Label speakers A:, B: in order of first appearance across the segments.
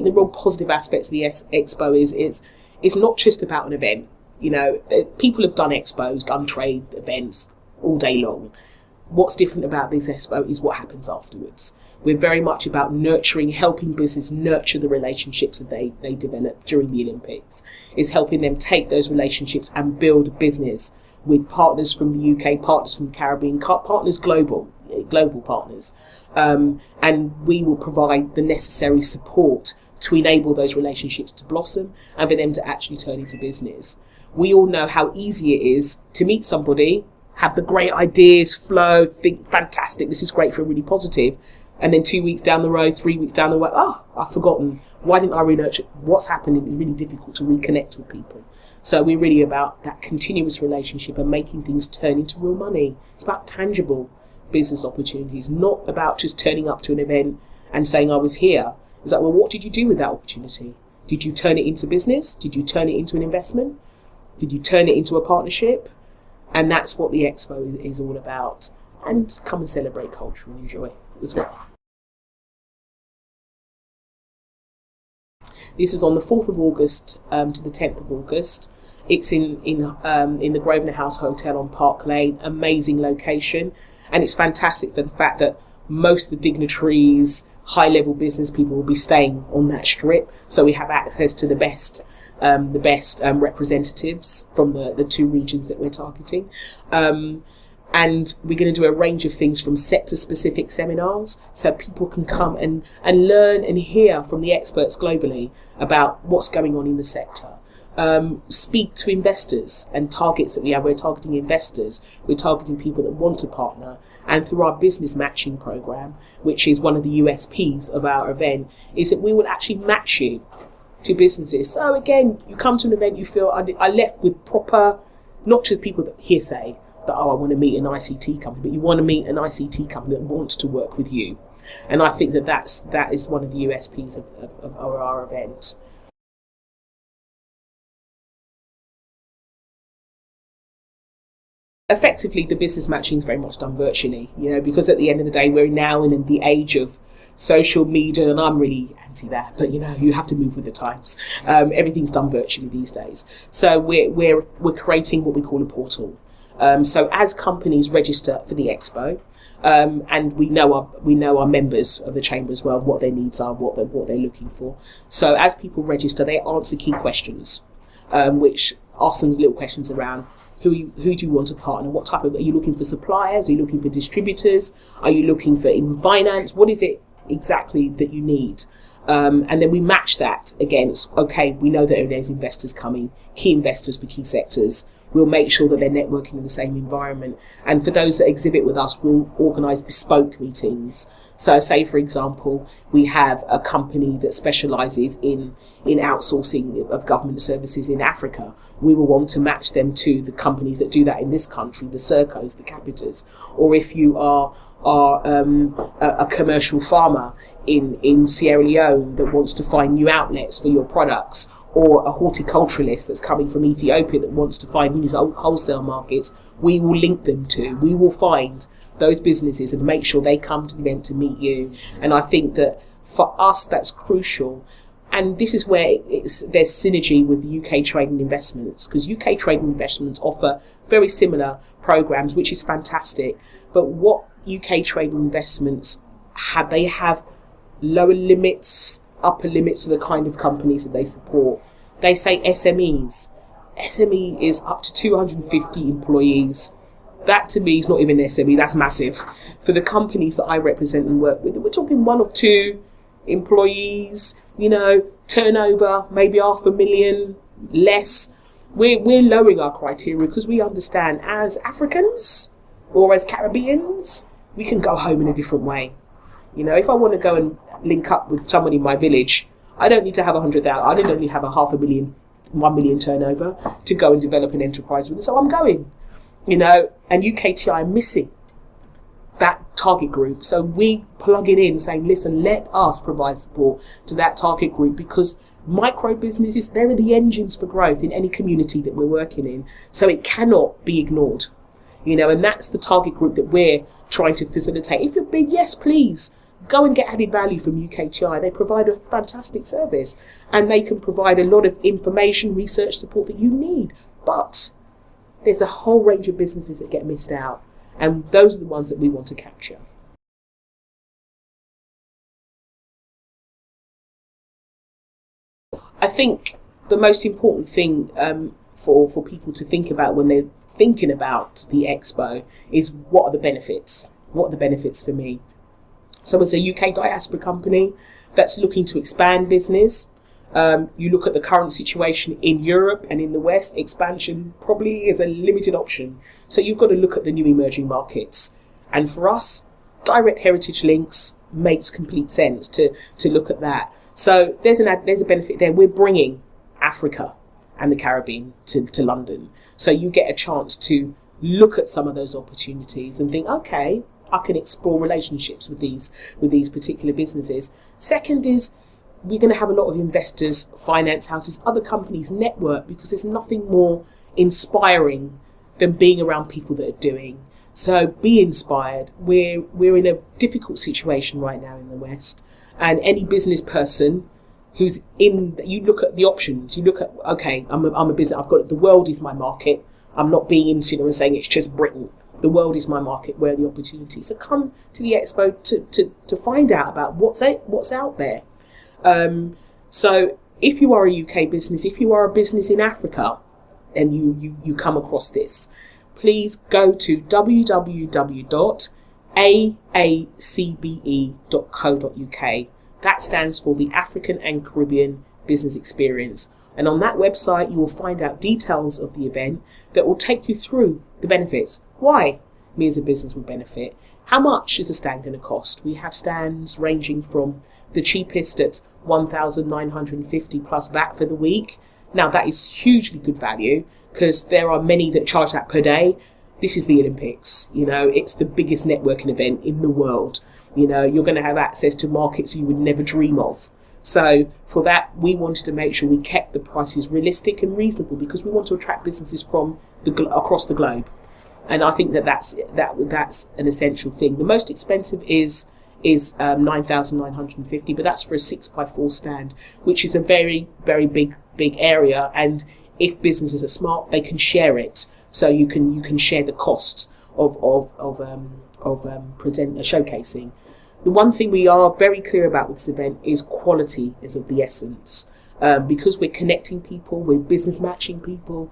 A: the real positive aspects of the Expo is it's not just about an event. You know, people have done expos, done trade events all day long. What's different about this Expo is what happens afterwards. We're very much about nurturing, helping business nurture the relationships that they develop during the Olympics. It's helping them take those relationships and build a business with partners from the UK, partners from the Caribbean, partners global partners. And we will provide the necessary support to enable those relationships to blossom and for them to actually turn into business. We all know how easy it is to meet somebody, have the great ideas, flow, think fantastic, this is great, feel really positive. And then 2 weeks down the road, 3 weeks down the road, I've forgotten. Why didn't I re-nurture? What's happened? It's really difficult to reconnect with people. So we're really about that continuous relationship and making things turn into real money. It's about tangible business opportunities, not about just turning up to an event and saying I was here. It's like, well, what did you do with that opportunity? Did you turn it into business? Did you turn it into an investment? Did you turn it into a partnership? And that's what the Expo is all about. And come and celebrate culture and enjoy as well. This is on the 4th of August to the 10th of August. It's in the Grosvenor House Hotel on Park Lane. Amazing location. And it's fantastic for the fact that most of the dignitaries, high-level business people will be staying on that strip. So we have access to the best representatives from the two regions that we're targeting. And we're going to do a range of things from sector-specific seminars so people can come and learn and hear from the experts globally about what's going on in the sector. Speak to investors and targets that we have. We're targeting investors. We're targeting people that want to partner. And through our business matching program, which is one of the USPs of our event, is that we will actually match you to businesses. So again, you come to an event, you feel I left with proper, not just people that hearsay, that, I want to meet an ICT company, but you want to meet an ICT company that wants to work with you. And I think that is one of the USPs of our event. Effectively, the business matching is very much done virtually, because at the end of the day, we're now in the age of social media, and I'm really anti that, but you have to move with the times. Everything's done virtually these days. So we're creating what we call a portal. So as companies register for the Expo, and we know our members of the chamber as well, what their needs are, what they're looking for. So as people register, they answer key questions, which ask some little questions around who do you want to partner? What type of, are you looking for suppliers? Are you looking for distributors? Are you looking for in finance? What is it exactly that you need? And then we match that against, okay, we know that there's investors coming, key investors for key sectors. We'll make sure that they're networking in the same environment. And for those that exhibit with us, we'll organise bespoke meetings. So say, for example, we have a company that specialises in outsourcing of government services in Africa. We will want to match them to the companies that do that in this country, the Sercos, the Capitals. Or if you are a commercial farmer in Sierra Leone that wants to find new outlets for your products, or a horticulturalist that's coming from Ethiopia that wants to find new wholesale markets, we will link them to. We will find those businesses and make sure they come to the event to meet you. And I think that for us, that's crucial. And this is where there's synergy with the UK Trade and Investments, because UK Trade and Investments offer very similar programs, which is fantastic. But what UK Trade and Investments have, they have lower limits, upper limits to the kind of companies that they support. They say SMEs. SME is up to 250 employees. That to me is not even SME, that's massive. For the companies that I represent and work with, we're talking 1 or 2 employees, turnover, maybe $500,000 less. We're lowering our criteria because we understand as Africans or as Caribbeans, we can go home in a different way. If I want to go and link up with someone in my village, I don't need to have 100,000. I don't only have a $500,000, 1 million turnover to go and develop an enterprise with. So I'm going, and UKTI are missing that target group. So we plug it in saying, listen, let us provide support to that target group, because micro businesses, they're the engines for growth in any community that we're working in. So it cannot be ignored, and that's the target group that we're trying to facilitate. If you're big, yes, please. Go and get added value from UKTI. They provide a fantastic service, and they can provide a lot of information, research support that you need. But there's a whole range of businesses that get missed out, and those are the ones that we want to capture. I think the most important thing for people to think about when they're thinking about the Expo is, what are the benefits? What are the benefits for me? So as a UK diaspora company that's looking to expand business, you look at the current situation in Europe and in the West, expansion probably is a limited option. So you've got to look at the new emerging markets. And for us, direct heritage links makes complete sense to look at that. So there's a benefit there. We're bringing Africa and the Caribbean to London. So you get a chance to look at some of those opportunities and think, okay, I can explore relationships with these particular businesses. Second is, we're going to have a lot of investors, finance houses, other companies network, because there's nothing more inspiring than being around people that are doing. So be inspired. We're in a difficult situation right now in the West, and any business person who's in, you look at the options. You look at, okay, I'm a business. I've got, the world is my market. I'm not being insular and saying it's just Britain. The world is my market. Where are the opportunities? So come to the Expo to find out about what's out there. So if you are a UK business, if you are a business in Africa, and you come across this, please go to www.aacbe.co.uk. That stands for the African and Caribbean Business Experience. And on that website, you will find out details of the event that will take you through the benefits. Why me as a business will benefit. How much is a stand going to cost? We have stands ranging from the cheapest at $1,950 plus VAT for the week. Now that is hugely good value, because there are many that charge that per day. This is the Olympics. It's the biggest networking event in the world. You're going to have access to markets you would never dream of. So for that, we wanted to make sure we kept the prices realistic and reasonable, because we want to attract businesses from across the globe. And I think that's an essential thing. The most expensive is $9,950, but that's for a 6x4 stand, which is a very, very big area. And if businesses are smart, they can share it. So you can share the costs of showcasing. The one thing we are very clear about with this event is quality is of the essence. Because we're connecting people, we're business matching people.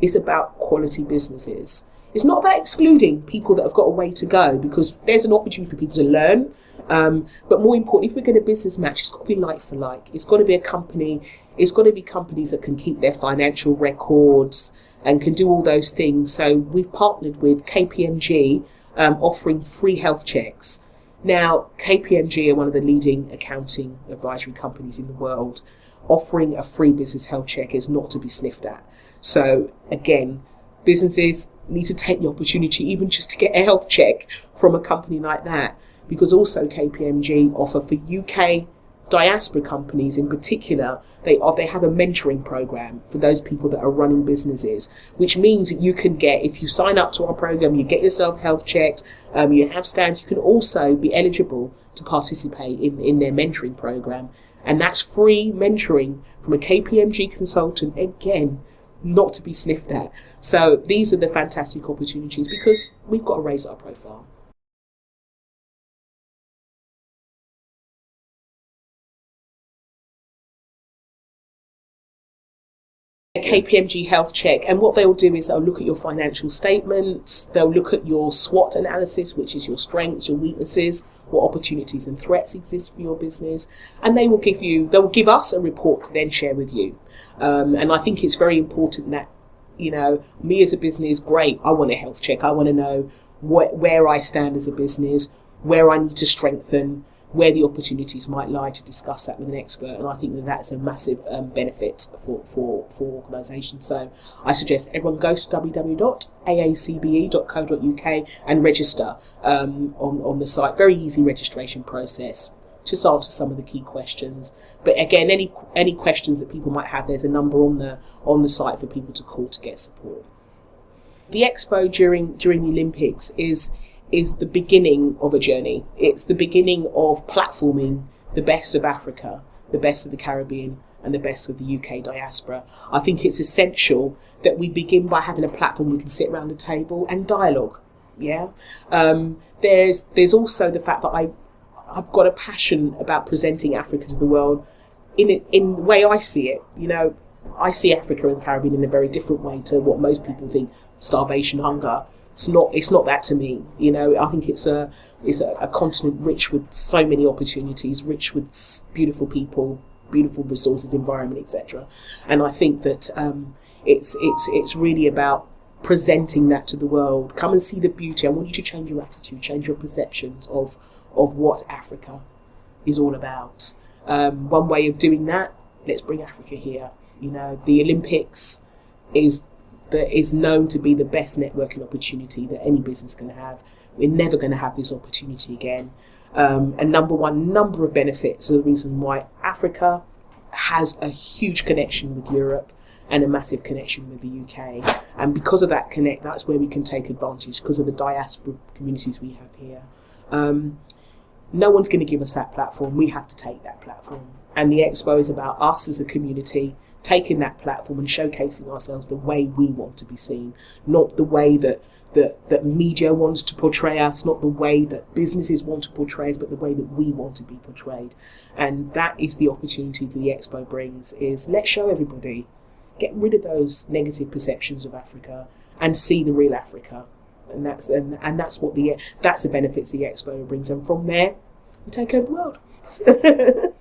A: It's about quality businesses. It's not about excluding people that have got a way to go, because there's an opportunity for people to learn. But more importantly, if we're going to business match, it's got to be like for like. It's got to be a company. It's got to be companies that can keep their financial records and can do all those things. So we've partnered with KPMG, offering free health checks. Now, KPMG are one of the leading accounting advisory companies in the world. Offering a free business health check is not to be sniffed at. So again, businesses need to take the opportunity even just to get a health check from a company like that, because also KPMG offer for UK diaspora companies in particular, they have a mentoring program for those people that are running businesses, which means that you can get, if you sign up to our program, you get yourself health checked, you have stands, you can also be eligible to participate in their mentoring program. And that's free mentoring from a KPMG consultant, again, not to be sniffed at. So these are the fantastic opportunities, because we've got to raise our profile. A KPMG health check, and what they'll do is they'll look at your financial statements, they'll look at your SWOT analysis, which is your strengths, your weaknesses, what opportunities and threats exist for your business, and they will give us a report to then share with you. And I think it's very important that, me as a business, great, I want a health check. I want to know where I stand as a business, where I need to strengthen, where the opportunities might lie, to discuss that with an expert. And I think that that's a massive benefit for organisations. So I suggest everyone goes to www.aacbe.co.uk and register on the site. Very easy registration process. Just answer some of the key questions. But again, any questions that people might have, there's a number on the site for people to call to get support. The Expo during the Olympics is is the beginning of a journey. It's the beginning of platforming the best of Africa, the best of the Caribbean, and the best of the UK diaspora. I think it's essential that we begin by having a platform we can sit around a table and dialogue. Yeah. There's also the fact that I've got a passion about presenting Africa to the world in the way I see it. You know, I see Africa and the Caribbean in a very different way to what most people think. Starvation, hunger. It's not that to me. You know, I think it's a continent rich with so many opportunities, rich with beautiful people, beautiful resources, environment, etc. And I think that it's really about presenting that to the world. Come and see the beauty. I want you to change your attitude, change your perceptions of what Africa is all about. One way of doing that, let's bring Africa here. You know, the Olympics is known to be the best networking opportunity that any business can have. We're never going to have this opportunity again. And number of benefits are the reason why Africa has a huge connection with Europe and a massive connection with the UK. And because of that that's where we can take advantage, because of the diaspora communities we have here. No one's going to give us that platform. We have to take that platform. And the Expo is about us as a community taking that platform and showcasing ourselves the way we want to be seen, not the way that media wants to portray us, not the way that businesses want to portray us, but the way that we want to be portrayed. And that is the opportunity that the Expo brings, is let's show everybody, get rid of those negative perceptions of Africa and see the real Africa. And that's the benefits the Expo brings. And from there, we take over the world.